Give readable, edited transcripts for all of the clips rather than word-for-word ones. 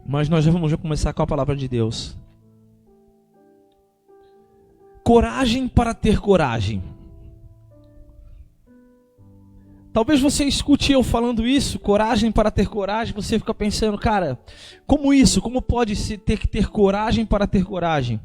Mas nós já vamos começar com a palavra de Deus. Coragem para ter coragem. Talvez você escute eu falando isso, coragem para ter coragem, você fica pensando, cara, como isso? Como pode se ter que ter coragem para ter coragem?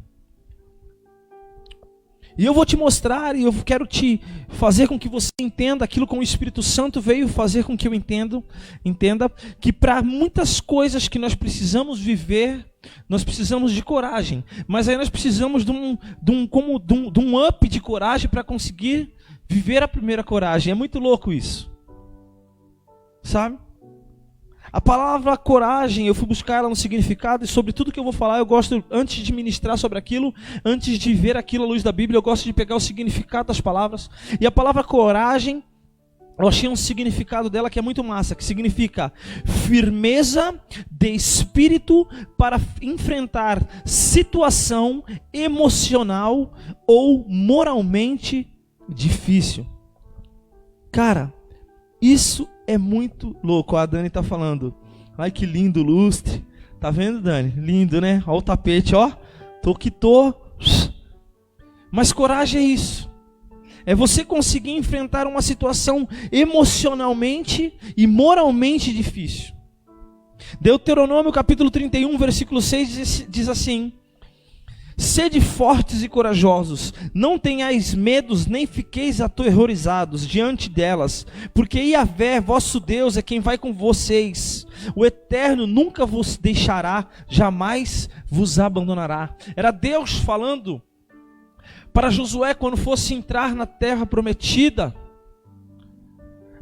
E eu vou te mostrar, e eu quero te fazer com que você entenda aquilo que o Espírito Santo veio fazer com que eu entenda que para muitas coisas que nós precisamos viver, nós precisamos de coragem. Mas aí nós precisamos de um up de coragem para conseguir viver a primeira coragem. É muito louco isso. Sabe? A palavra coragem, eu fui buscar ela no significado, e sobre tudo que eu vou falar, eu gosto, antes de ministrar sobre aquilo, antes de ver aquilo à luz da Bíblia, eu gosto de pegar o significado das palavras. E a palavra coragem, eu achei um significado dela que é muito massa, que significa firmeza de espírito para enfrentar situação emocional ou moralmente difícil. Cara, isso é muito louco. A Dani tá falando. Ai, que lindo lustre. Tá vendo, Dani? Lindo, né? Olha o tapete, ó. Tô. Mas coragem é isso. É você conseguir enfrentar uma situação emocionalmente e moralmente difícil. Deuteronômio capítulo 31, versículo 6 diz assim: sede fortes e corajosos, não tenhais medos, nem fiqueis aterrorizados diante delas, porque Yahvé, vosso Deus, é quem vai com vocês. O Eterno nunca vos deixará, jamais vos abandonará. Era Deus falando para Josué quando fosse entrar na terra prometida,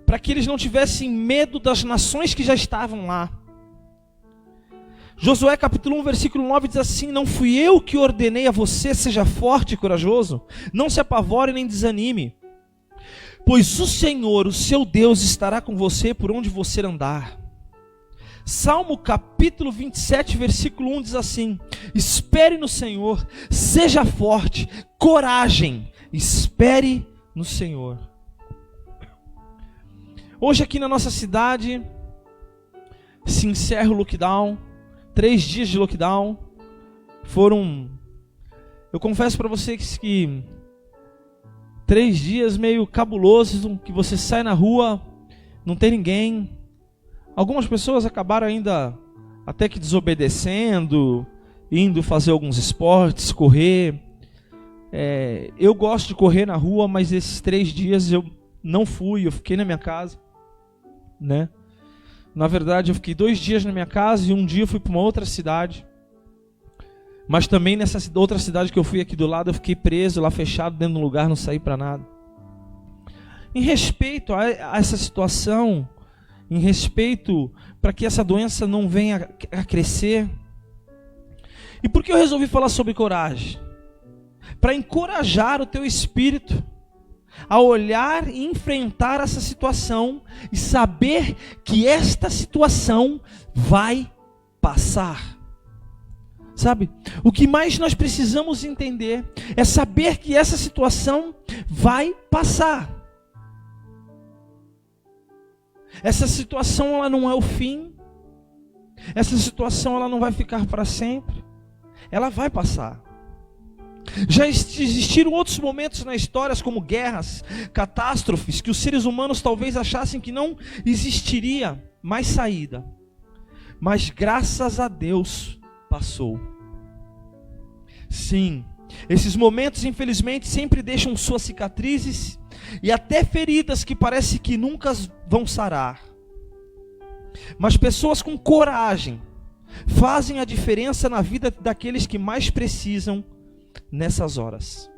para que eles não tivessem medo das nações que já estavam lá. Josué capítulo 1, versículo 9 diz assim: não fui eu que ordenei a você, seja forte e corajoso, não se apavore nem desanime, pois o Senhor, o seu Deus, estará com você por onde você andar. Salmo capítulo 27, versículo 1 diz assim: espere no Senhor, seja forte, coragem, espere no Senhor. Hoje aqui na nossa cidade se encerra o lockdown. 3 dias de lockdown foram, eu confesso para vocês que 3 dias meio cabulosos, que você sai na rua, não tem ninguém. Algumas pessoas acabaram ainda até que desobedecendo, indo fazer alguns esportes, correr. Eu gosto de correr na rua, mas esses 3 dias eu não fui, eu fiquei na minha casa, né? Na verdade, eu fiquei 2 dias na minha casa e um dia eu fui para uma outra cidade. Mas também nessa outra cidade que eu fui aqui do lado, eu fiquei preso lá, fechado dentro de um lugar, não saí para nada. Em respeito a essa situação, em respeito para que essa doença não venha a crescer. E por que eu resolvi falar sobre coragem? Para encorajar o teu espírito a olhar e enfrentar essa situação e saber que esta situação vai passar. Sabe? O que mais nós precisamos entender é saber que essa situação vai passar. Essa situação ela não é o fim. Essa situação ela não vai ficar para sempre. Ela vai passar. Já existiram outros momentos na história, como guerras, catástrofes, que os seres humanos talvez achassem que não existiria mais saída. Mas graças a Deus passou. Sim, esses momentos infelizmente sempre deixam suas cicatrizes e até feridas que parece que nunca vão sarar. Mas pessoas com coragem fazem a diferença na vida daqueles que mais precisam nessas horas.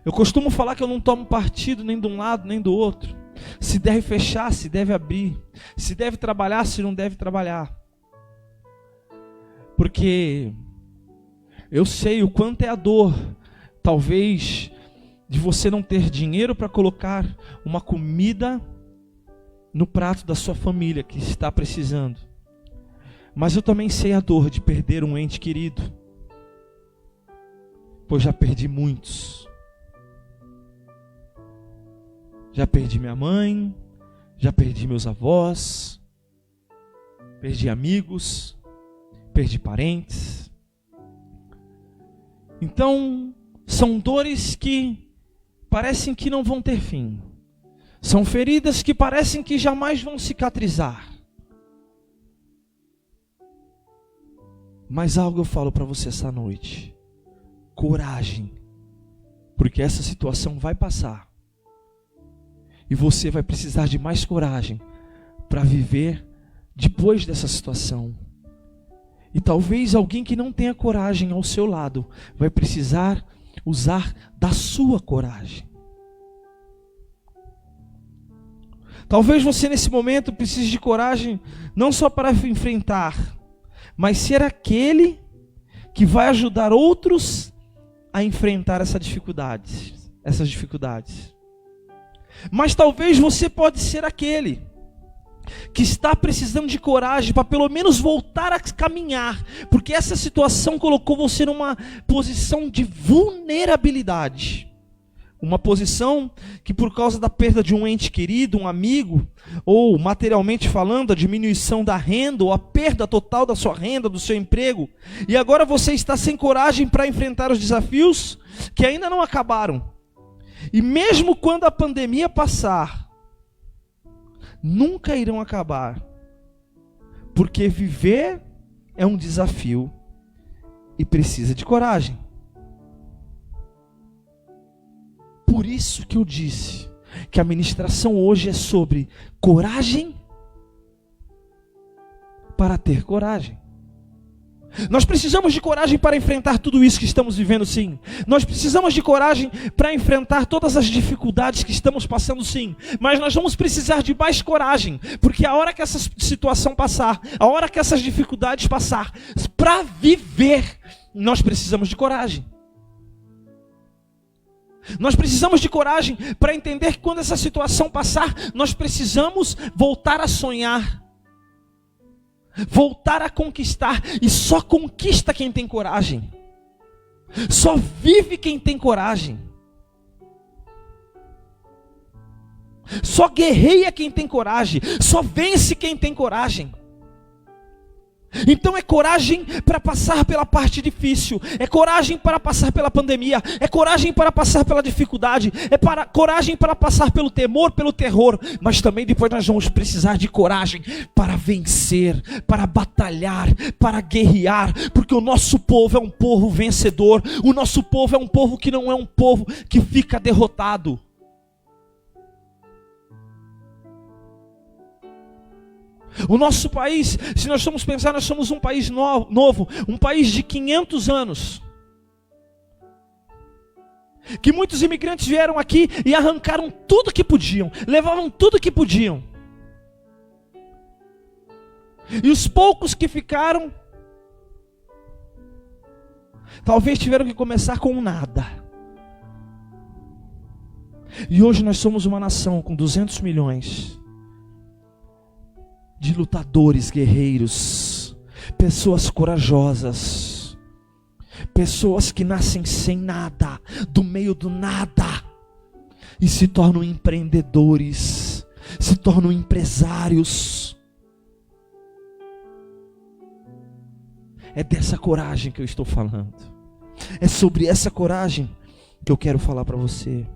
Eu costumo falar que eu não tomo partido nem de um lado nem do outro. Se deve fechar, se deve abrir, se deve trabalhar, se não deve trabalhar. Porque eu sei o quanto é a dor, talvez, de você não ter dinheiro para colocar uma comida no prato da sua família que está precisando. Mas eu também sei a dor de perder um ente querido, pois já perdi muitos. Já perdi minha mãe, já perdi meus avós, perdi amigos, perdi parentes. Então, são dores que parecem que não vão ter fim. São feridas que parecem que jamais vão cicatrizar. Mas algo eu falo para você essa noite. Coragem. Porque essa situação vai passar. E você vai precisar de mais coragem para viver depois dessa situação. E talvez alguém que não tenha coragem ao seu lado vai precisar usar da sua coragem. Talvez você nesse momento precise de coragem não só para enfrentar, mas ser aquele que vai ajudar outros a enfrentar essas dificuldades. Mas talvez você pode ser aquele que está precisando de coragem para pelo menos voltar a caminhar, porque essa situação colocou você numa posição de vulnerabilidade. Uma posição que, por causa da perda de um ente querido, um amigo, ou materialmente falando, a diminuição da renda, ou a perda total da sua renda, do seu emprego, e agora você está sem coragem para enfrentar os desafios que ainda não acabaram. E mesmo quando a pandemia passar, nunca irão acabar, porque viver é um desafio e precisa de coragem. Por isso que eu disse que a ministração hoje é sobre coragem para ter coragem. Nós precisamos de coragem para enfrentar tudo isso que estamos vivendo, sim. Nós precisamos de coragem para enfrentar todas as dificuldades que estamos passando, sim. Mas nós vamos precisar de mais coragem, porque a hora que essa situação passar, a hora que essas dificuldades passar, para viver, nós precisamos de coragem. Nós precisamos de coragem para entender que quando essa situação passar, nós precisamos voltar a sonhar, voltar a conquistar. E só conquista quem tem coragem. Só vive quem tem coragem. Só guerreia quem tem coragem. Só vence quem tem coragem. Então é coragem para passar pela parte difícil, é coragem para passar pela pandemia, é coragem para passar pela dificuldade, coragem para passar pelo temor, pelo terror, mas também depois nós vamos precisar de coragem para vencer, para batalhar, para guerrear, porque o nosso povo é um povo vencedor, o nosso povo é um povo que não é um povo que fica derrotado. O nosso país, se nós formos pensar, nós somos um país novo, um país de 500 anos. Que muitos imigrantes vieram aqui e arrancaram tudo que podiam, levavam tudo que podiam. E os poucos que ficaram, talvez tiveram que começar com nada. E hoje nós somos uma nação com 200 milhões. De lutadores, guerreiros, pessoas corajosas, pessoas que nascem sem nada, do meio do nada, e se tornam empreendedores, se tornam empresários. É dessa coragem que eu estou falando, é sobre essa coragem que eu quero falar para você.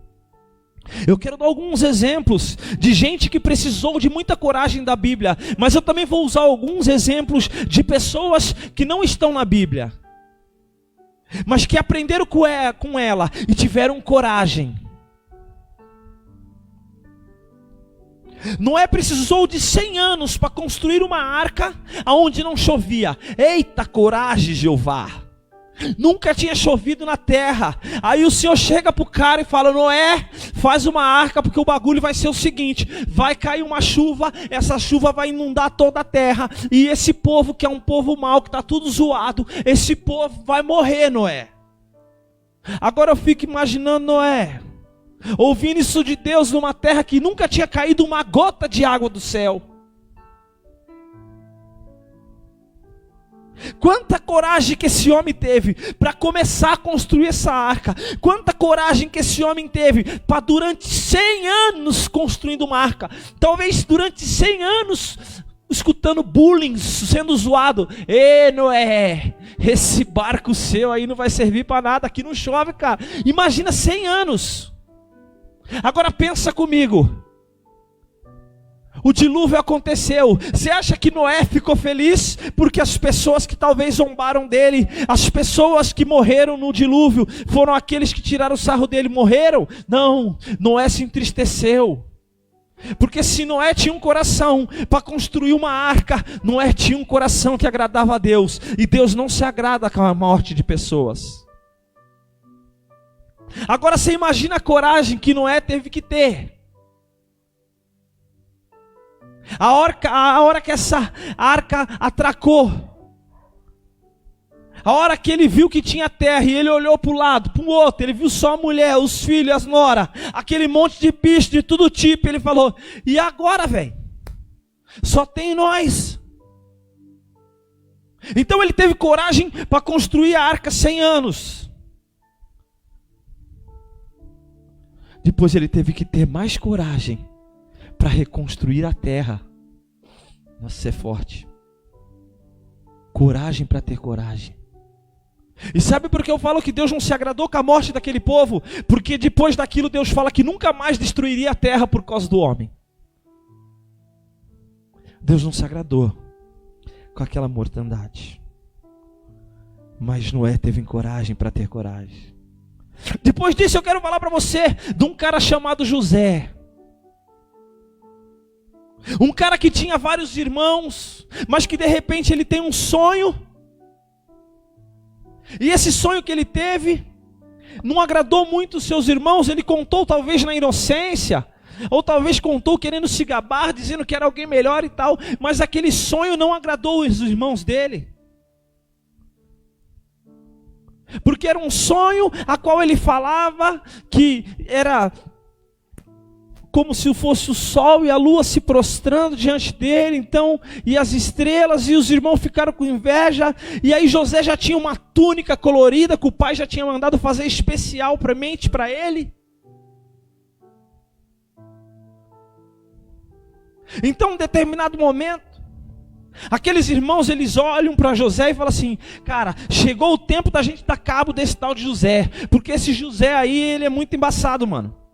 Eu quero dar alguns exemplos de gente que precisou de muita coragem da Bíblia, mas eu também vou usar alguns exemplos de pessoas que não estão na Bíblia, mas que aprenderam com ela e tiveram coragem. Noé precisou de 100 anos para construir uma arca onde não chovia. Eita coragem, Jeová! Nunca tinha chovido na terra. Aí o Senhor chega pro cara e fala: Noé, faz uma arca, porque o bagulho vai ser o seguinte: vai cair uma chuva, essa chuva vai inundar toda a terra, e esse povo que é um povo mau, que está tudo zoado, esse povo vai morrer, Noé. Agora eu fico imaginando Noé ouvindo isso de Deus numa terra que nunca tinha caído uma gota de água do céu. Quanta coragem que esse homem teve para começar a construir essa arca. Quanta coragem que esse homem teve para durante 100 anos construindo uma arca. Talvez durante 100 anos escutando bullying, sendo zoado. Ê, Noé, esse barco seu aí não vai servir para nada, aqui não chove, cara. Imagina 100 anos. Agora pensa comigo. O dilúvio aconteceu. Você acha que Noé ficou feliz porque as pessoas que talvez zombaram dele, as pessoas que morreram no dilúvio, foram aqueles que tiraram o sarro dele, morreram? Não, Noé se entristeceu. Porque se Noé tinha um coração para construir uma arca, Noé tinha um coração que agradava a Deus. E Deus não se agrada com a morte de pessoas. Agora você imagina a coragem que Noé teve que ter. A hora que essa arca atracou, a hora que ele viu que tinha terra e ele olhou para o lado, para o outro, ele viu só a mulher, os filhos, as noras, aquele monte de bicho de todo tipo, ele falou, e agora, velho? Só tem nós. Então ele teve coragem para construir a arca 100 anos. Depois ele teve que ter mais coragem para reconstruir a terra. Nossa, isso é forte. Coragem para ter coragem. E sabe por que eu falo que Deus não se agradou com a morte daquele povo? Porque depois daquilo Deus fala que nunca mais destruiria a terra por causa do homem. Deus não se agradou com aquela mortandade. Mas Noé teve coragem para ter coragem. Depois disso eu quero falar para você de um cara chamado José. Um cara que tinha vários irmãos, mas que de repente ele tem um sonho. E esse sonho que ele teve não agradou muito os seus irmãos. Ele contou talvez na inocência, ou talvez contou querendo se gabar, dizendo que era alguém melhor e tal. Mas aquele sonho não agradou os irmãos dele. Porque era um sonho a qual ele falava que era como se fosse o sol e a lua se prostrando diante dele, então, e as estrelas, e os irmãos ficaram com inveja, e aí José já tinha uma túnica colorida, que o pai já tinha mandado fazer especial para ele. Então, em determinado momento, aqueles irmãos, eles olham para José e falam assim, cara, chegou o tempo da gente dar cabo desse tal de José, porque esse José aí, ele é muito embaçado, mano.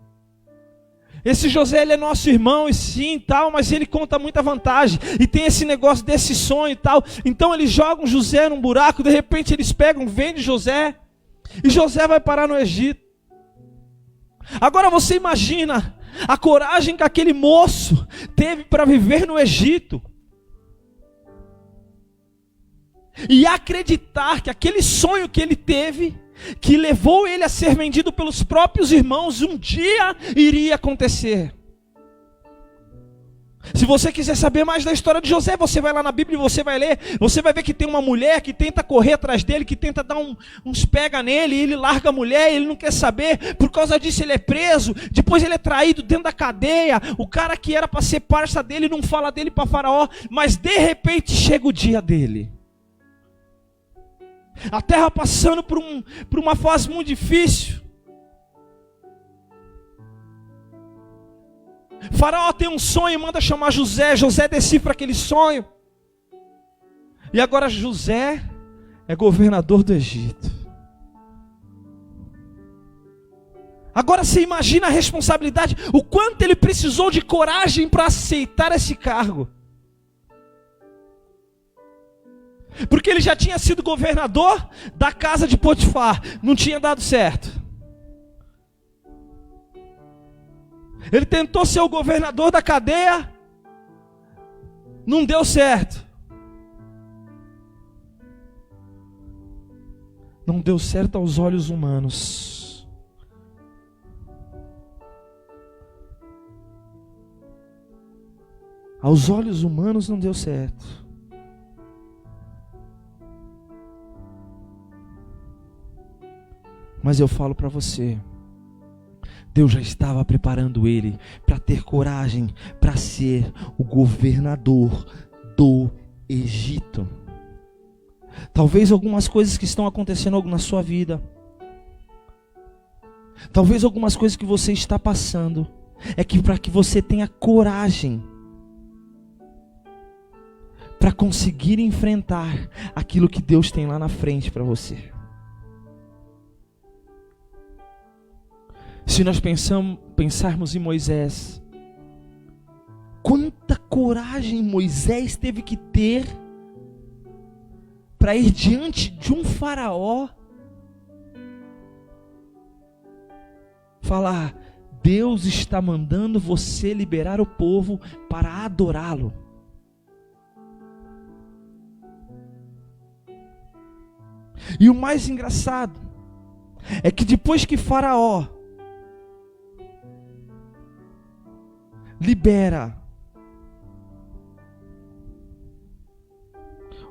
Esse José, ele é nosso irmão, e sim, tal, mas ele conta muita vantagem, e tem esse negócio desse sonho e tal. Então eles jogam José num buraco, de repente eles pegam, vendem José, e José vai parar no Egito. Agora você imagina a coragem que aquele moço teve para viver no Egito, e acreditar que aquele sonho que ele teve, que levou ele a ser vendido pelos próprios irmãos, um dia iria acontecer. Se você quiser saber mais da história de José, você vai lá na Bíblia e você vai ler. Você vai ver que tem uma mulher que tenta correr atrás dele, que tenta dar uns pega nele, e ele larga a mulher, e ele não quer saber. Por causa disso ele é preso, depois ele é traído dentro da cadeia. O cara que era para ser parça dele não fala dele para Faraó, mas de repente chega o dia dele. A terra passando por uma fase muito difícil. Faraó tem um sonho e manda chamar José. José decifra aquele sonho. E agora José é governador do Egito. Agora você imagina a responsabilidade, o quanto ele precisou de coragem para aceitar esse cargo. Porque ele já tinha sido governador da casa de Potifar, não tinha dado certo. Ele tentou ser o governador da cadeia, não deu certo. Não deu certo aos olhos humanos. Aos olhos humanos não deu certo. Mas eu falo para você, Deus já estava preparando ele para ter coragem para ser o governador do Egito. Talvez algumas coisas que estão acontecendo na sua vida, talvez algumas coisas que você está passando, é que para que você tenha coragem para conseguir enfrentar aquilo que Deus tem lá na frente para você. Se nós pensarmos em Moisés, quanta coragem Moisés teve que ter para ir diante de um faraó, falar: Deus está mandando você liberar o povo para adorá-lo. E o mais engraçado é que depois que Faraó libera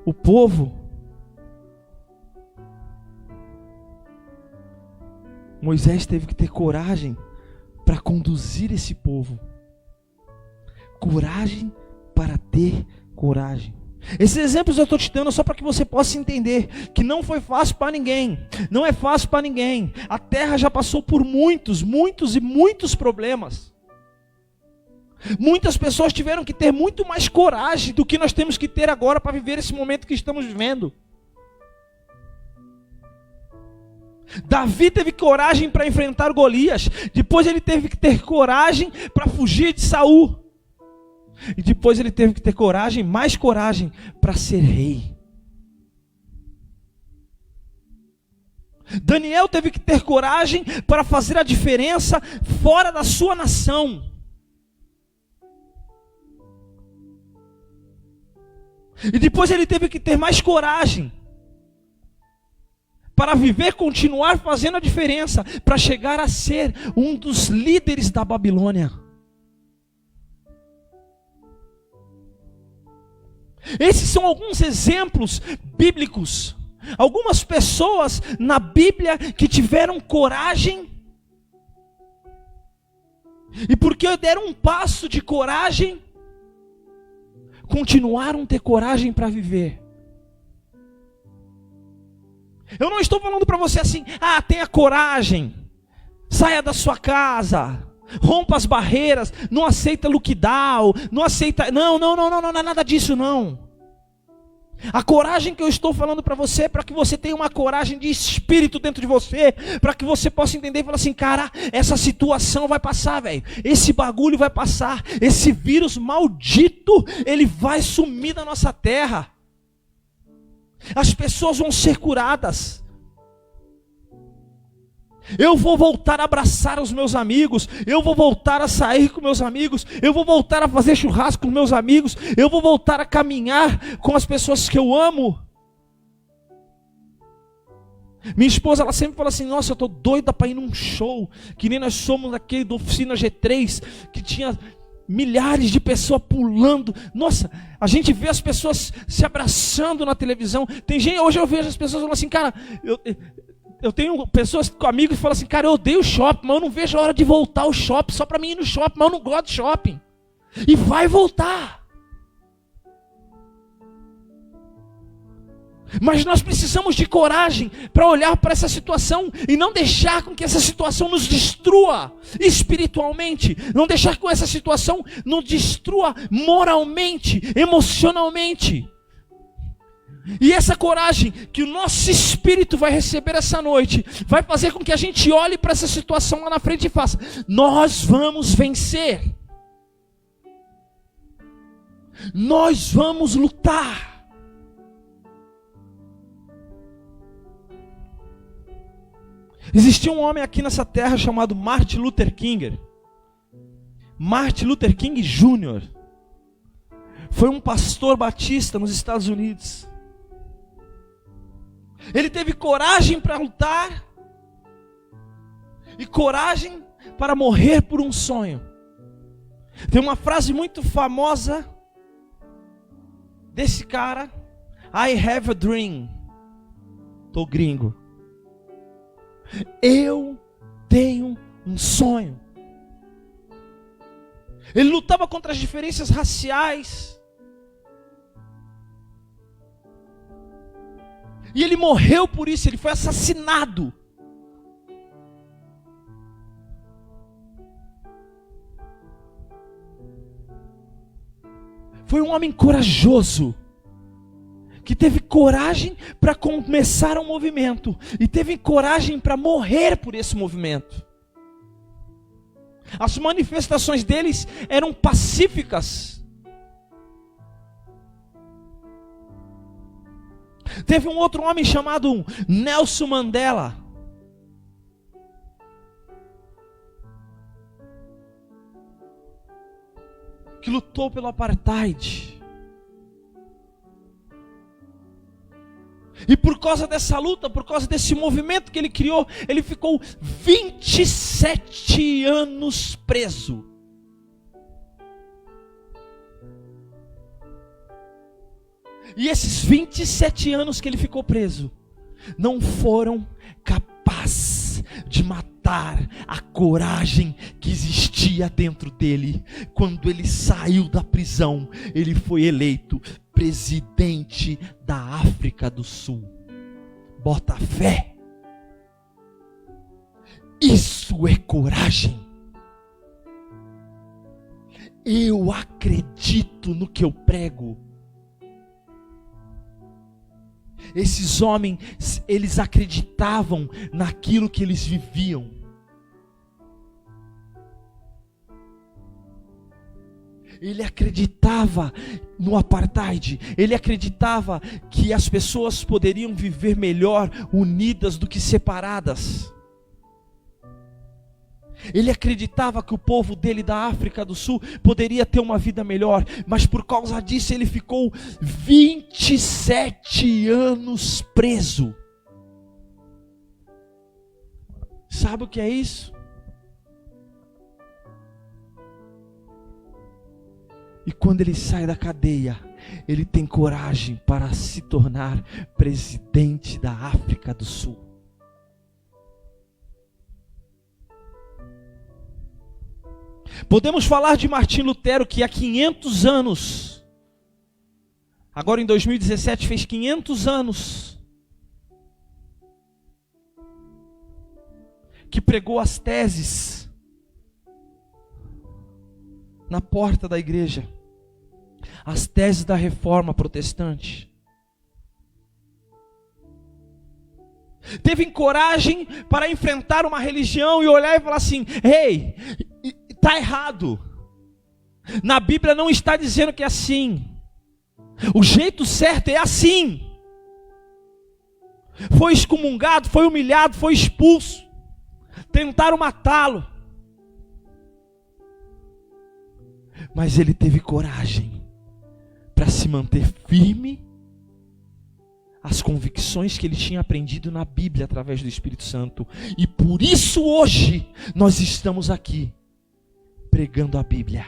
o povo, Moisés teve que ter coragem para conduzir esse povo. Coragem para ter coragem. Esses exemplos eu estou te dando só para que você possa entender que não foi fácil para ninguém. Não é fácil para ninguém. A terra já passou por muitos problemas. Muitas pessoas tiveram que ter muito mais coragem do que nós temos que ter agora para viver esse momento que estamos vivendo. Davi teve coragem para enfrentar Golias. Depois ele teve que ter coragem para fugir de Saul. E depois ele teve que ter coragem, mais coragem, para ser rei. Daniel teve que ter coragem para fazer a diferença fora da sua nação. E depois ele teve que ter mais coragem para viver, continuar fazendo a diferença, para chegar a ser um dos líderes da Babilônia. Esses são alguns exemplos bíblicos. Algumas pessoas na Bíblia que tiveram coragem, e porque deram um passo de coragem, continuaram a ter coragem para viver. Eu não estou falando para você assim: tenha coragem, saia da sua casa, rompa as barreiras, não aceita lockdown, não aceita, não é nada disso não. A coragem que eu estou falando para você é para que você tenha uma coragem de espírito dentro de você, para que você possa entender e falar assim: cara, essa situação vai passar, velho, esse bagulho vai passar, esse vírus maldito, ele vai sumir da nossa terra, as pessoas vão ser curadas. Eu vou voltar a abraçar os meus amigos, eu vou voltar a sair com meus amigos, eu vou voltar a fazer churrasco com meus amigos, eu vou voltar a caminhar com as pessoas que eu amo. Minha esposa, ela sempre fala assim: nossa, eu estou doida para ir num show, que nem nós somos aquele do Oficina G3, que tinha milhares de pessoas pulando. Nossa, a gente vê as pessoas se abraçando na televisão. Tem gente, hoje eu vejo as pessoas falando assim: cara, eu tenho pessoas, amigos, que falam assim: cara, eu odeio shopping, mas eu não vejo a hora de voltar ao shopping, só para mim ir no shopping, mas eu não gosto de shopping. E vai voltar. Mas nós precisamos de coragem para olhar para essa situação e não deixar com que essa situação nos destrua espiritualmente, não deixar com essa situação nos destrua moralmente, emocionalmente. E essa coragem que o nosso espírito vai receber essa noite, vai fazer com que a gente olhe para essa situação lá na frente e faça: nós vamos vencer. Nós vamos lutar. Existia um homem aqui nessa terra chamado Martin Luther King. Martin Luther King Jr. Foi um pastor batista nos Estados Unidos. Ele teve coragem para lutar e coragem para morrer por um sonho. Tem uma frase muito famosa desse cara: I have a dream. Tô gringo. Eu tenho um sonho. Ele lutava contra as diferenças raciais. E ele morreu por isso, ele foi assassinado. Foi um homem corajoso. que teve coragem para começar um movimento e teve coragem para morrer por esse movimento. As manifestações deles eram pacíficas. Teve um outro homem chamado Nelson Mandela, que lutou pelo apartheid. E por causa dessa luta, por causa desse movimento que ele criou, ele ficou 27 anos preso. E esses 27 anos que ele ficou preso, não foram capazes de matar a coragem que existia dentro dele. Quando ele saiu da prisão, ele foi eleito presidente da África do Sul. Bota fé. Isso é coragem. Eu acredito no que eu prego. Esses homens, eles acreditavam naquilo que eles viviam. Ele acreditava no apartheid. Ele acreditava que as pessoas poderiam viver melhor unidas do que separadas. Ele acreditava que o povo dele da África do Sul poderia ter uma vida melhor, mas por causa disso ele ficou 27 anos preso. Sabe o que é isso? E quando ele sai da cadeia, ele tem coragem para se tornar presidente da África do Sul. Podemos falar de Martim Lutero, que há 500 anos, agora em 2017 fez 500 anos, que pregou as teses na porta da igreja, as teses da reforma protestante. Teve coragem para enfrentar uma religião e olhar e falar assim: ei, está errado. Na Bíblia não está dizendo que é assim. O jeito certo é assim. Foi excomungado, foi humilhado, foi expulso. Tentaram matá-lo. Mas ele teve coragem para se manter firme às convicções que ele tinha aprendido na Bíblia através do Espírito Santo. E por isso hoje nós estamos aqui pregando a Bíblia.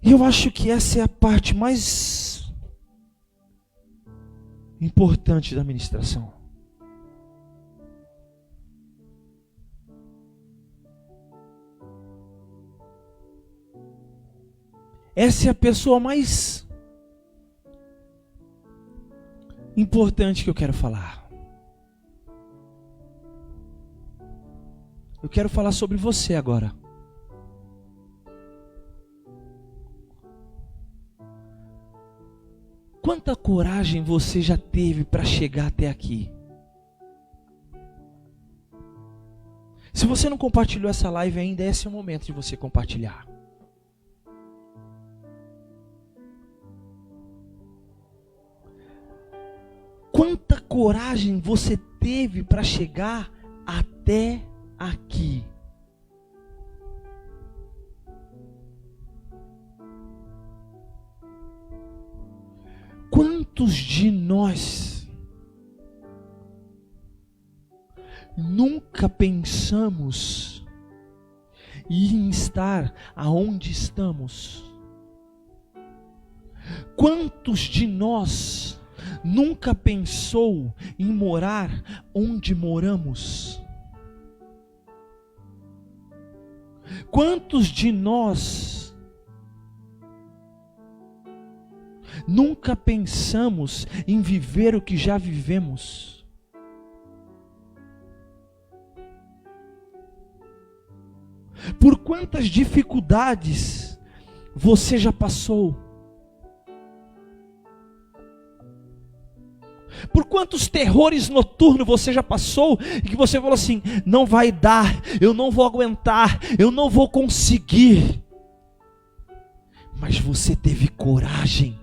E eu acho que essa é a parte mais importante da ministração. Essa é a pessoa mais importante que eu quero falar. Eu quero falar sobre você agora. Quanta coragem você já teve para chegar até aqui? Se você não compartilhou essa live ainda, esse é o momento de você compartilhar. Quanta coragem você teve para chegar até aqui? Quantos de nós nunca pensamos em estar aonde estamos? Quantos de nós nunca pensou em morar onde moramos? Quantos de nós nunca pensamos em viver o que já vivemos? Por quantas dificuldades você já passou? Por quantos terrores noturnos você já passou e que você falou assim: não vai dar, eu não vou aguentar, eu não vou conseguir. Mas você teve coragem.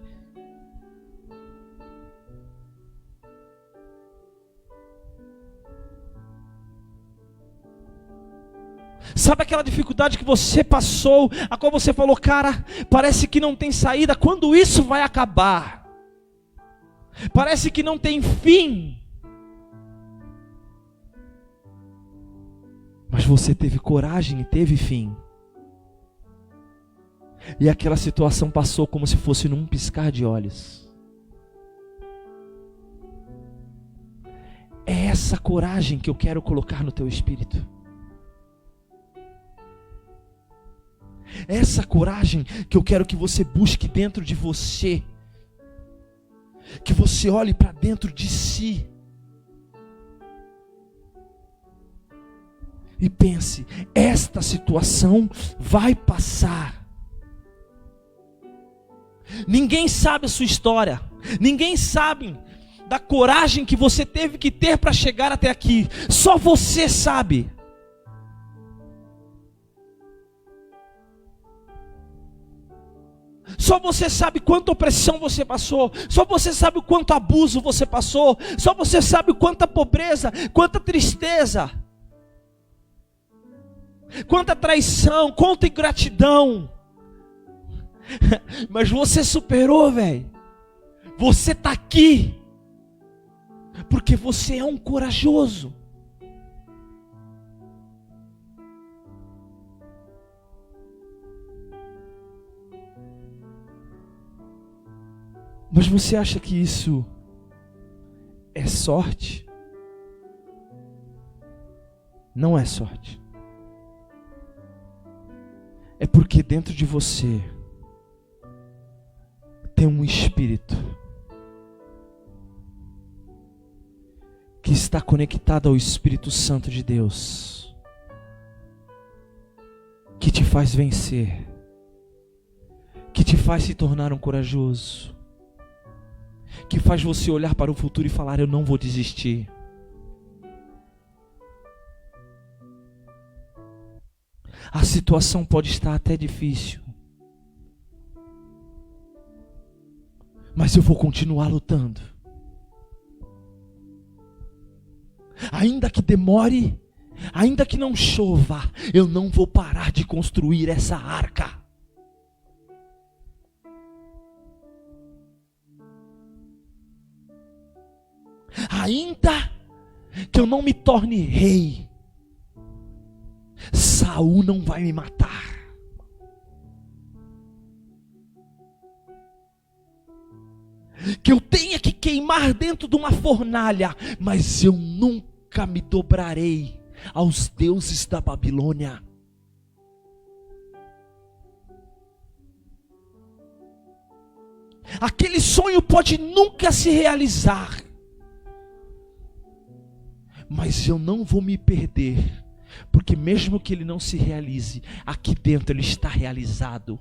Sabe aquela dificuldade que você passou, a qual você falou: cara, parece que não tem saída, quando isso vai acabar? Parece que não tem fim. Mas você teve coragem e teve fim. E aquela situação passou como se fosse num piscar de olhos. É essa coragem que eu quero colocar no teu espírito. É essa coragem que eu quero que você busque dentro de você. Que você olhe para dentro de si e pense: esta situação vai passar. Ninguém sabe a sua história, ninguém sabe da coragem que você teve que ter para chegar até aqui. Só você sabe. Só você sabe quanta opressão você passou. Só você sabe o quanto abuso você passou. Só você sabe quanta pobreza, quanta tristeza, quanta traição, quanta ingratidão. Mas você superou, velho. Você está aqui porque você é um corajoso. Mas você acha que isso é sorte? Não é sorte. É porque dentro de você tem um espírito que está conectado ao Espírito Santo de Deus, que te faz vencer, que te faz se tornar um corajoso, que faz você olhar para o futuro e falar: eu não vou desistir. A situação pode estar até difícil, mas eu vou continuar lutando. Ainda que demore, ainda que não chova, eu não vou parar de construir essa arca. Ainda que eu não me torne rei, Saul não vai me matar. Que eu tenha que queimar dentro de uma fornalha, mas eu nunca me dobrarei aos deuses da Babilônia. Aquele sonho pode nunca se realizar, mas eu não vou me perder, porque mesmo que ele não se realize, aqui dentro ele está realizado.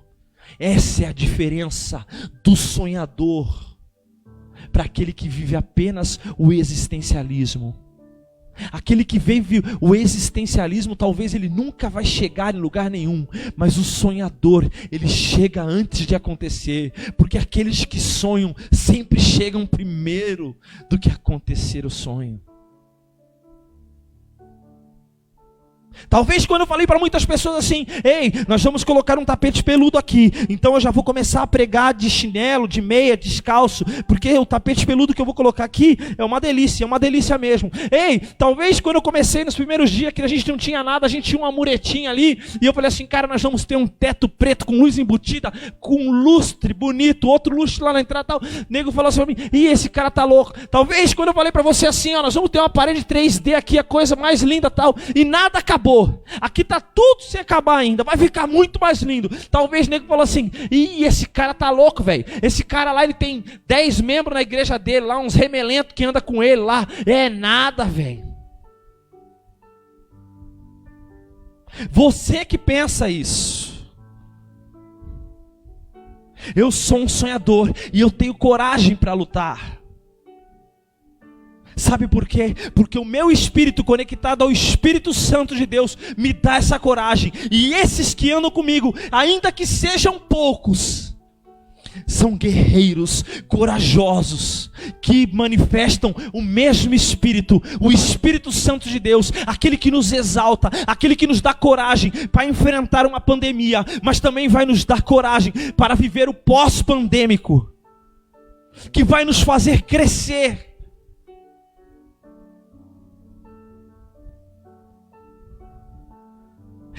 Essa é a diferença do sonhador para aquele que vive apenas o existencialismo. Aquele que vive o existencialismo, talvez ele nunca vai chegar em lugar nenhum, mas o sonhador, ele chega antes de acontecer, porque aqueles que sonham sempre chegam primeiro do que acontecer o sonho. Talvez quando eu falei para muitas pessoas assim: ei, nós vamos colocar um tapete peludo aqui, então eu já vou começar a pregar de chinelo, de meia, descalço, porque o tapete peludo que eu vou colocar aqui é uma delícia mesmo. Ei, talvez quando eu comecei nos primeiros dias que a gente não tinha nada, a gente tinha uma muretinha ali, e eu falei assim: cara, nós vamos ter um teto preto com luz embutida, com um lustre bonito, outro lustre lá na entrada tal. O nego falou assim para mim: ih, esse cara tá louco. Talvez quando eu falei para você assim: ó, nós vamos ter uma parede 3D aqui, a coisa mais linda tal, e nada acabou. Aqui tá tudo sem acabar ainda, vai ficar muito mais lindo. Talvez o nego falou assim: ih, esse cara tá louco, velho. Esse cara lá, ele tem 10 membros na igreja dele, lá uns remelentos que anda com ele lá. É nada, velho. Você que pensa isso. Eu sou um sonhador e eu tenho coragem para lutar. Sabe por quê? Porque o meu espírito conectado ao Espírito Santo de Deus me dá essa coragem. E esses que andam comigo, ainda que sejam poucos, são guerreiros corajosos, que manifestam o mesmo Espírito, o Espírito Santo de Deus, aquele que nos exalta, aquele que nos dá coragem para enfrentar uma pandemia, mas também vai nos dar coragem para viver o pós-pandêmico, que vai nos fazer crescer.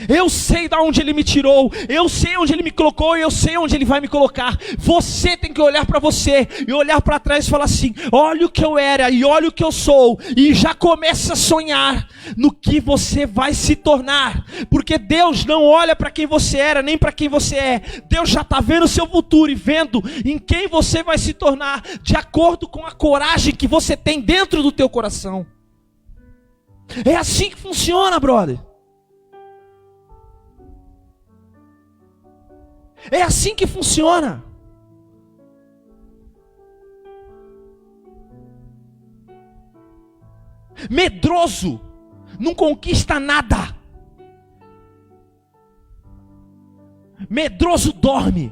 Eu sei de onde Ele me tirou, eu sei onde Ele me colocou e eu sei onde Ele vai me colocar. Você tem que olhar para você e olhar para trás e falar assim: olha o que eu era e olha o que eu sou, e já começa a sonhar no que você vai se tornar, porque Deus não olha para quem você era nem para quem você é. Deus já está vendo o seu futuro e vendo em quem você vai se tornar, de acordo com a coragem que você tem dentro do teu coração. É assim que funciona, brother. É assim que funciona. Medroso não conquista nada. Medroso dorme.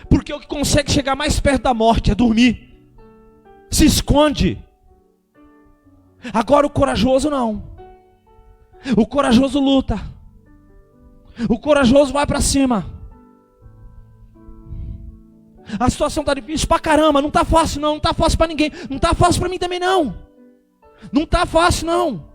Porque o que consegue chegar mais perto da morte é dormir. Se esconde. Agora o corajoso não. O corajoso luta. O corajoso vai para cima. A situação está difícil pra caramba. Não está fácil não. Não está fácil para ninguém. Não está fácil para mim também não. Não está fácil não.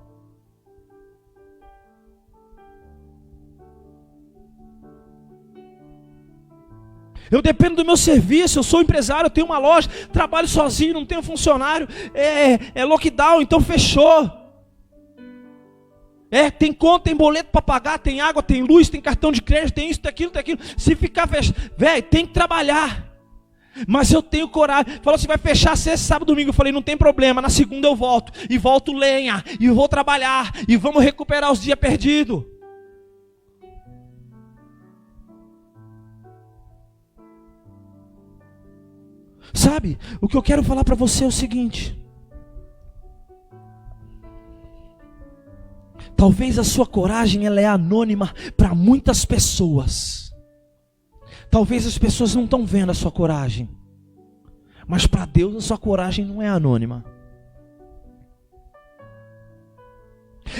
Eu dependo do meu serviço. Eu sou empresário, eu tenho uma loja, trabalho sozinho, não tenho funcionário. É lockdown, então fechou. Tem conta, tem boleto para pagar, tem água, tem luz, tem cartão de crédito, tem isso, tem aquilo, tem aquilo. Se ficar fechado, velho, tem que trabalhar. Mas eu tenho coragem. Falou assim, vai fechar sexta, sábado, domingo. Eu falei, não tem problema, na segunda eu volto. E volto lenha, e vou trabalhar. E vamos recuperar os dias perdidos. Sabe, o que eu quero falar para você é o seguinte. Talvez a sua coragem ela é anônima para muitas pessoas. Talvez as pessoas não estão vendo a sua coragem. Mas para Deus a sua coragem não é anônima.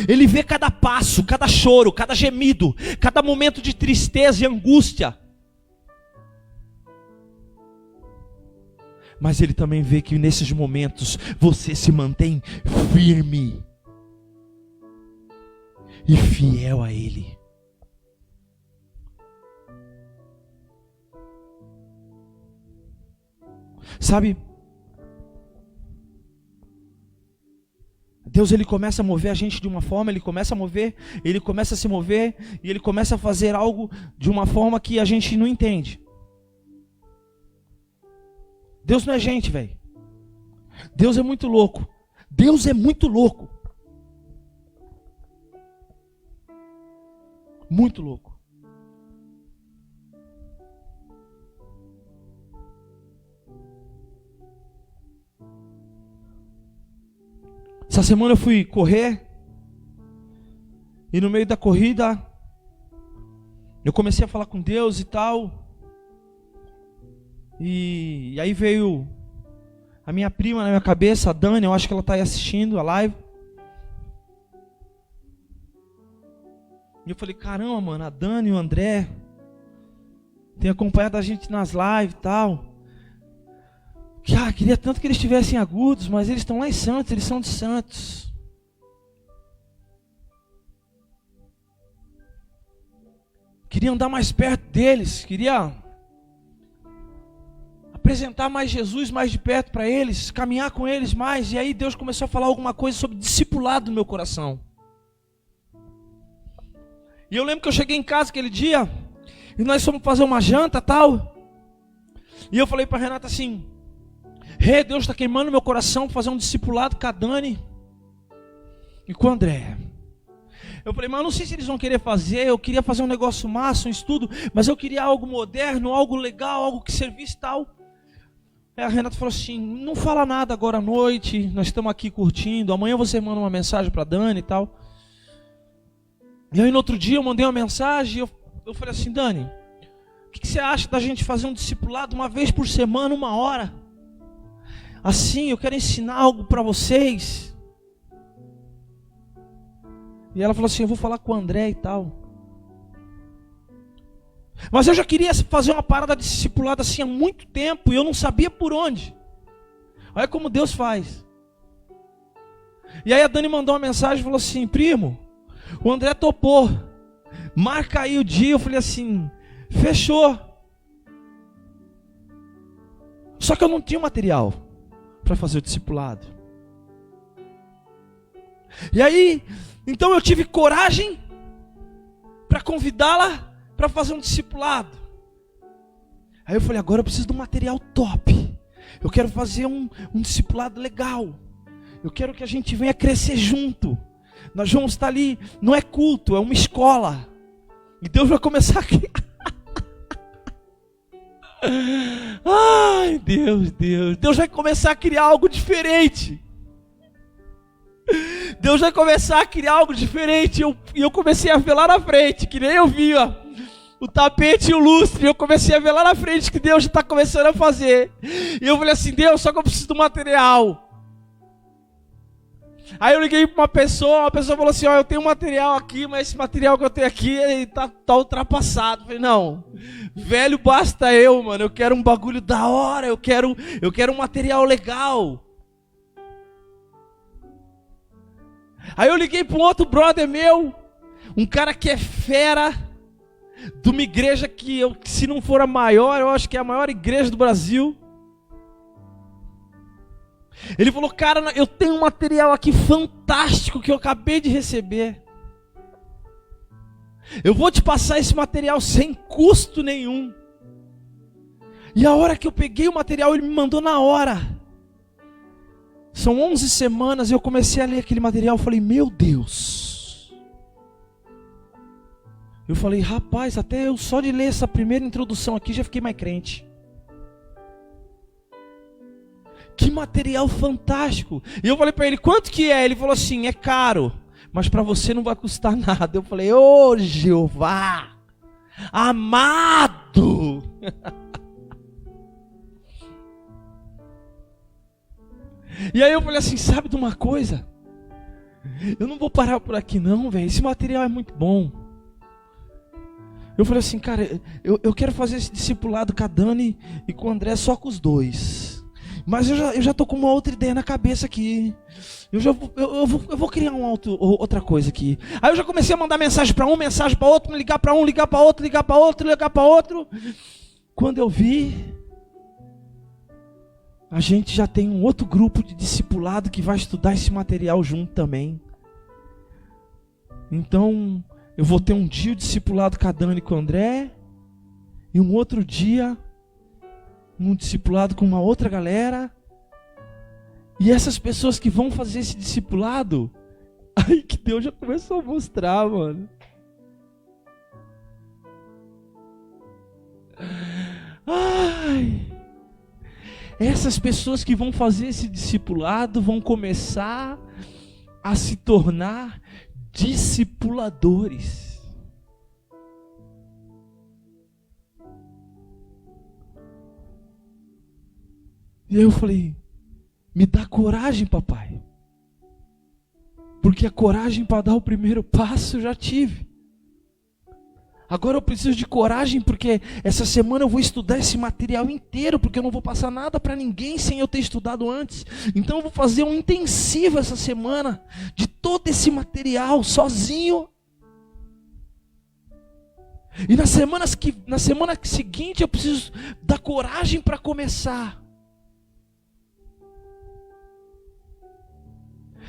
Ele vê cada passo, cada choro, cada gemido, cada momento de tristeza e angústia. Mas Ele também vê que nesses momentos você se mantém firme e fiel a Ele. Sabe, Deus Ele começa a mover a gente de uma forma, Ele começa a se mover e Ele começa a fazer algo de uma forma que a gente não entende. Deus não é gente, velho. Deus é muito louco. Deus é muito louco. Muito louco. Essa semana eu fui correr. E no meio da corrida eu comecei a falar com Deus e tal. E aí veio a minha prima na minha cabeça, a Dani, eu acho que ela está aí assistindo a live. E eu falei, caramba, mano, a Dani e o André tem acompanhado a gente nas lives e tal. Queria tanto que eles estivessem agudos, mas eles estão lá em Santos, eles são de Santos. Queria andar mais perto deles, queria apresentar mais Jesus mais de perto para eles, caminhar com eles mais. E aí Deus começou a falar alguma coisa sobre discipulado no meu coração. E eu lembro que eu cheguei em casa aquele dia e nós fomos fazer uma janta e tal. E eu falei para Renata assim: Deus está queimando meu coração para fazer um discipulado com a Dani e com o André. Eu falei, mas eu não sei se eles vão querer fazer, eu queria fazer um negócio massa, um estudo, mas eu queria algo moderno, algo legal, algo que servisse tal. Aí a Renata falou assim, não fala nada agora à noite, nós estamos aqui curtindo, amanhã você manda uma mensagem para Dani e tal. E aí no outro dia eu mandei uma mensagem, eu falei assim, Dani, o que você acha da gente fazer um discipulado uma vez por semana, 1 hora? Assim, eu quero ensinar algo para vocês. E ela falou assim, eu vou falar com o André e tal. Mas eu já queria fazer uma parada de discipulado assim há muito tempo, e eu não sabia por onde. Olha como Deus faz. E aí a Dani mandou uma mensagem e falou assim, primo, o André topou, marca aí o dia. Eu falei assim, fechou. Só que eu não tinha material para fazer o discipulado. E aí, então eu tive coragem para convidá-la para fazer um discipulado. Aí eu falei, agora eu preciso de um material top. Eu quero fazer um discipulado legal. Eu quero que a gente venha crescer junto. Nós vamos estar ali, não é culto, é uma escola. E Deus vai começar aqui. Ai, Deus. Deus vai começar a criar algo diferente. Deus vai começar a criar algo diferente. E eu comecei a ver lá na frente, que nem eu via o tapete e o lustre. Eu comecei a ver lá na frente que Deus já está começando a fazer. E eu falei assim, Deus, só que eu preciso do material. Aí eu liguei para uma pessoa falou assim, ó, eu tenho um material aqui, mas esse material que eu tenho aqui tá ultrapassado. Eu falei, não, velho, basta eu, mano, eu quero um bagulho da hora, eu quero um material legal. Aí eu liguei para um outro brother meu, um cara que é fera, de uma igreja que se não for a maior, eu acho que é a maior igreja do Brasil. Ele falou, cara, eu tenho um material aqui fantástico que eu acabei de receber. Eu vou te passar esse material sem custo nenhum. E a hora que eu peguei o material, ele me mandou na hora. São 11 semanas e eu comecei a ler aquele material. Eu falei, meu Deus. Eu falei, rapaz, até eu só de ler essa primeira introdução aqui já fiquei mais crente. Que material fantástico. E eu falei para ele, quanto que é? Ele falou assim, é caro, mas para você não vai custar nada. Eu falei, ô Jeová, amado. E aí eu falei assim, sabe de uma coisa? Eu não vou parar por aqui não, velho. Esse material é muito bom. Eu falei assim, cara, eu quero fazer esse discipulado com a Dani e com o André, só com os dois. Mas eu já tô com uma outra ideia na cabeça aqui. Eu vou criar outra coisa aqui. Aí eu já comecei a mandar mensagem para um, mensagem para outro, ligar para um, ligar para outro, ligar para outro, ligar para outro. Quando eu vi, a gente já tem um outro grupo de discipulado que vai estudar esse material junto também. Então, eu vou ter um dia de discipulado com a Dani e com o André, e um outro dia um discipulado com uma outra galera. E essas pessoas que vão fazer esse discipulado, aí que Deus já começou a mostrar, mano. Ai, essas pessoas que vão fazer esse discipulado vão começar a se tornar discipuladores. E aí eu falei, me dá coragem, papai. Porque a coragem para dar o primeiro passo eu já tive. Agora eu preciso de coragem, porque essa semana eu vou estudar esse material inteiro, porque eu não vou passar nada para ninguém sem eu ter estudado antes. Então eu vou fazer um intensivo essa semana, de todo esse material, sozinho. E na semana seguinte eu preciso dar coragem para começar.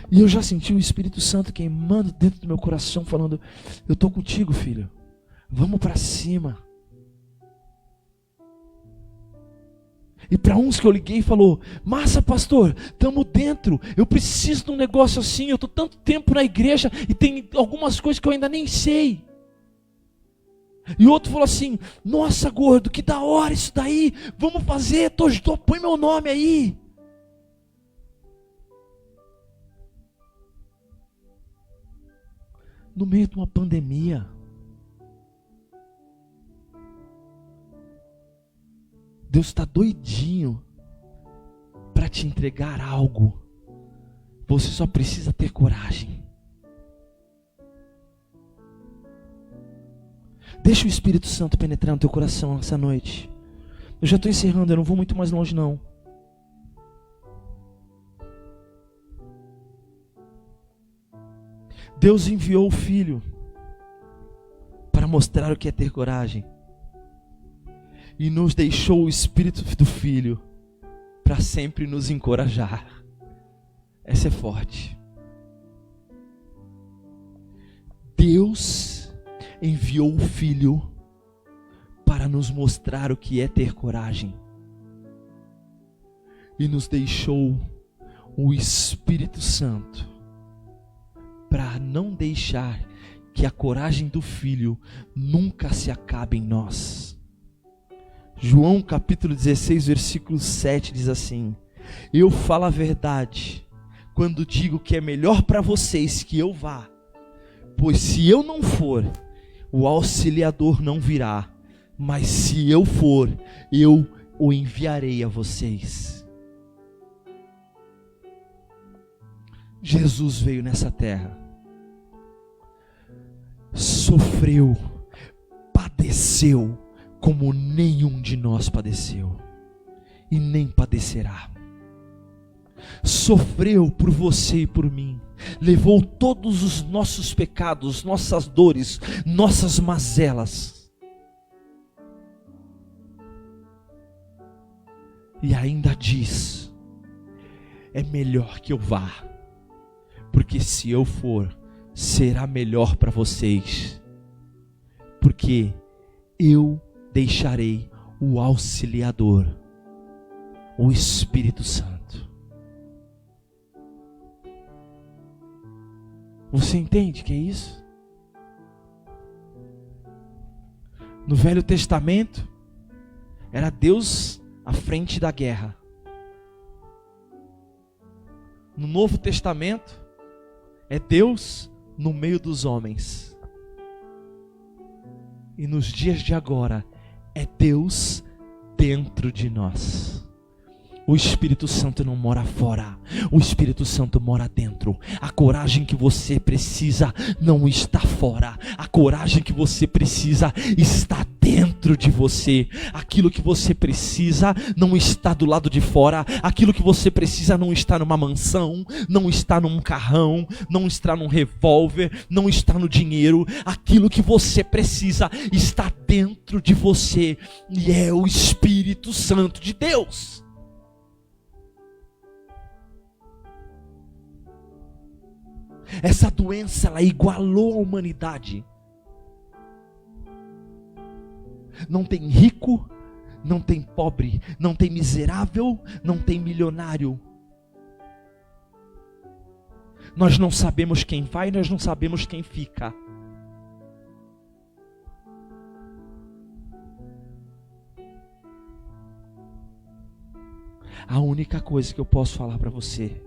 E eu já senti o Espírito Santo queimando dentro do meu coração, falando, eu estou contigo, filho. Vamos para cima. E para uns que eu liguei e falou: massa, pastor, estamos dentro, eu preciso de um negócio assim, eu estou tanto tempo na igreja e tem algumas coisas que eu ainda nem sei. E outro falou assim: nossa, gordo, que da hora isso daí, vamos fazer, põe meu nome aí. No meio de uma pandemia, Deus está doidinho para te entregar algo. Você só precisa ter coragem. Deixa o Espírito Santo penetrar no teu coração essa noite. Eu já estou encerrando, eu não vou muito mais longe não. Deus enviou o Filho para mostrar o que é ter coragem. E nos deixou o Espírito do Filho para sempre nos encorajar. Essa é forte. Deus enviou o Filho para nos mostrar o que é ter coragem. E nos deixou o Espírito Santo para não deixar que a coragem do Filho nunca se acabe em nós. João capítulo 16, versículo 7 diz assim: eu falo a verdade quando digo que é melhor para vocês que eu vá, pois se eu não for, o auxiliador não virá, mas se eu for, eu o enviarei a vocês. Jesus veio nessa terra, sofreu, padeceu como nenhum de nós padeceu e nem padecerá. Sofreu por você e por mim, levou todos os nossos pecados, nossas dores, nossas mazelas, e ainda diz: é melhor que eu vá, porque se eu for, será melhor para vocês, porque eu deixarei o auxiliador, o Espírito Santo. Você entende que é isso? No Velho Testamento, era Deus à frente da guerra. No Novo Testamento, é Deus no meio dos homens. E nos dias de agora, é Deus dentro de nós. O Espírito Santo não mora fora, o Espírito Santo mora dentro. A coragem que você precisa não está fora, a coragem que você precisa está dentro de você. Aquilo que você precisa não está do lado de fora, aquilo que você precisa não está numa mansão, não está num carrão, não está num revólver, não está no dinheiro. Aquilo que você precisa está dentro de você, e é o Espírito Santo de Deus. Essa doença, ela igualou a humanidade. Não tem rico, não tem pobre, não tem miserável, não tem milionário. Nós não sabemos quem vai, nós não sabemos quem fica. A única coisa que eu posso falar para você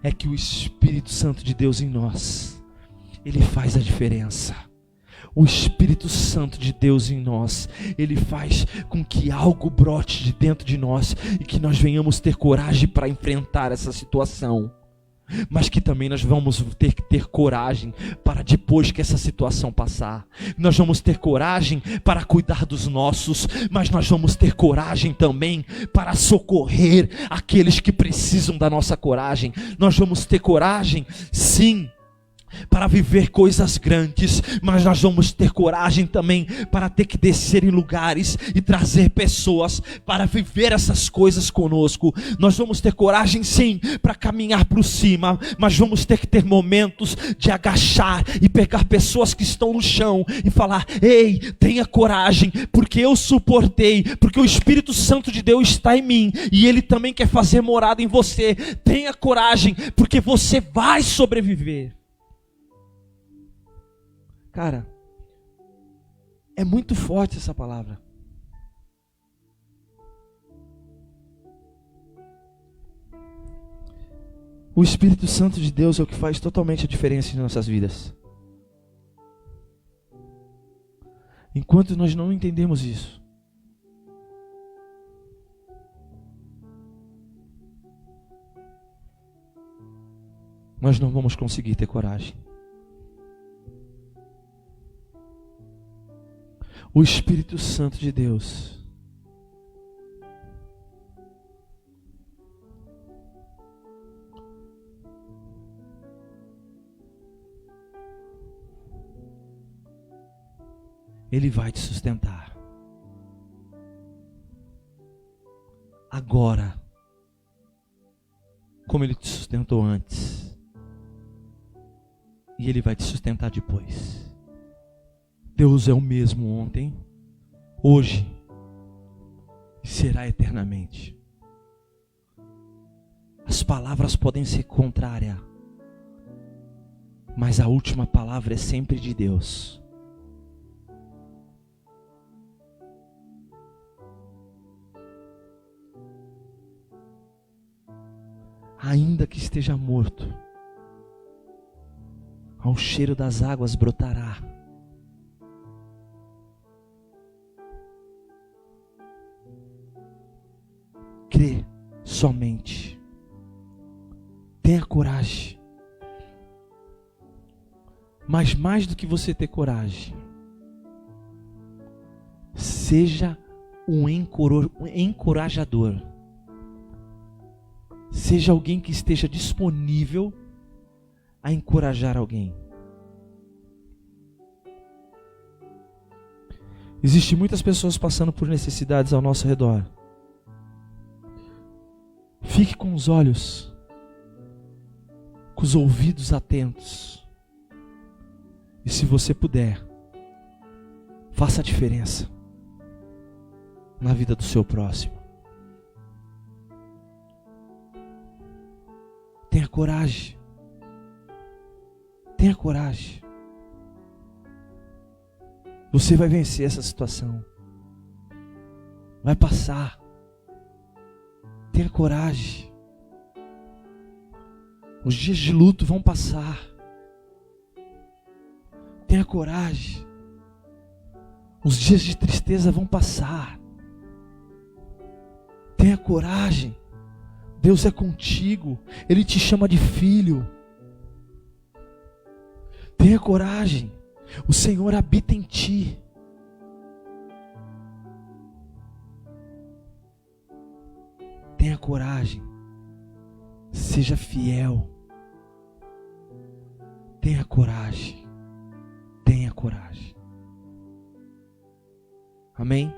é que o Espírito Santo de Deus em nós, ele faz a diferença. O Espírito Santo de Deus em nós, ele faz com que algo brote de dentro de nós e que nós venhamos ter coragem para enfrentar essa situação. Mas que também nós vamos ter que ter coragem para depois que essa situação passar. Nós vamos ter coragem para cuidar dos nossos, mas nós vamos ter coragem também para socorrer aqueles que precisam da nossa coragem. Nós vamos ter coragem, sim, para viver coisas grandes, mas nós vamos ter coragem também para ter que descer em lugares e trazer pessoas para viver essas coisas conosco. Nós vamos ter coragem sim para caminhar para cima, mas vamos ter que ter momentos de agachar e pegar pessoas que estão no chão e falar: ei, tenha coragem, porque eu suportei, porque o Espírito Santo de Deus está em mim e Ele também quer fazer morada em você. Tenha coragem, porque você vai sobreviver. Cara, é muito forte essa palavra. O Espírito Santo de Deus é o que faz totalmente a diferença em nossas vidas. Enquanto nós não entendemos isso, nós não vamos conseguir ter coragem. O Espírito Santo de Deus Ele vai te sustentar agora, como Ele te sustentou antes, e Ele vai te sustentar depois. Deus é o mesmo ontem, hoje e será eternamente. As palavras podem ser contrárias, mas a última palavra é sempre de Deus. Ainda que esteja morto, ao cheiro das águas brotará. Crê somente. Tenha coragem. Mas mais do que você ter coragem, seja um encorajador. Seja alguém que esteja disponível a encorajar alguém. Existem muitas pessoas passando por necessidades ao nosso redor. Fique com os olhos, com os ouvidos atentos. E se você puder, faça a diferença na vida do seu próximo. Tenha coragem. Tenha coragem. Você vai vencer essa situação. Vai passar. Tenha coragem. Os dias de luto vão passar. Tenha coragem. Os dias de tristeza vão passar. Tenha coragem. Deus é contigo. Ele te chama de filho. Tenha coragem. O Senhor habita em ti. Tenha coragem. Seja fiel. Tenha coragem. Tenha coragem. Amém?